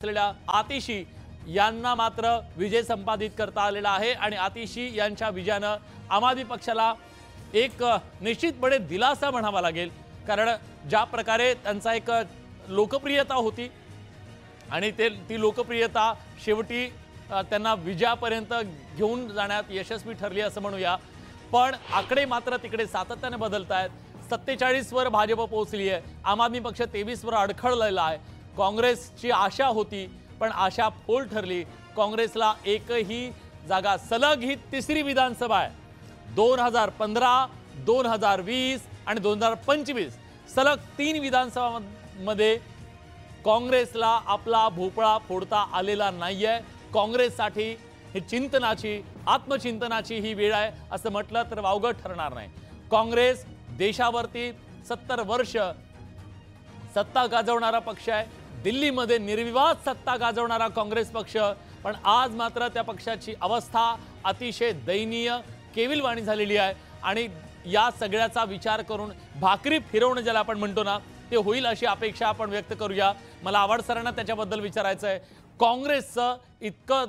असलेल्या आतिशी यांना मात्र विजय संपादित करता आलेला आहे आणि आतिशी यांच्या विजयानं आम आदमी पक्षाला एक निश्चितपणे दिलासा म्हणावा लागेल। कारण ज्या प्रकारे त्यांचा एक लोकप्रियता होती आणि ती लोकप्रियता शेवटी त्यांना विजयापर्यंत घेऊन जाण्यात यशस्वी ठरली असं म्हणूया। पण आकडे मात्र तिकडे सातत्याने बदलतायत। 47 वर भाजप पोहोचली आहे, आम आदमी पक्ष 23 वर अडखळलेला आहे। काँग्रेसची आशा होती पण आशा फोल ठरली। काँग्रेसला एकही जागा, सलग ही तिसरी विधानसभा आहे। 2015, 2020 आणि 2025 सलग 3 विधानसभांमध्ये काँग्रेसला आपला भोपळा फोडता आलेला नाहीये। काँग्रेससाठी ही चिंतनाची, आत्मचिंतनाची ही वेळ आहे असं म्हटलं तर वावगं ठरणार नाही। काँग्रेस देशावरती 70 वर्ष सत्ता गाजवणारा पक्ष आहे। दिल्लीमध्ये निर्विवाद सत्ता गाजवणारा काँग्रेस पक्ष, पण आज मात्र त्या पक्षाची अवस्था अतिशय दयनीय, केविलवाणी झालेली आहे। आणि या सगळ्याचा विचार करून भाकरी फिरवणं ज्याला आपण म्हणतो ना, ते होईल अशी अपेक्षा आपण व्यक्त करूया। मला आवड सरांना त्याच्याबद्दल विचारायचं आहे। काँग्रेसचं इतकं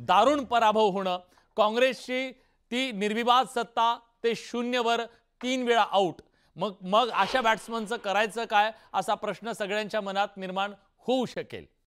दारुण पराभव होणं, काँग्रेसची ती निर्विवाद सत्ता ते 0 वर 3 वेळा आउट, मग अशा बॅट्समनचं करायचं काय असा प्रश्न सगळ्यांच्या मनात निर्माण होऊ शकेल।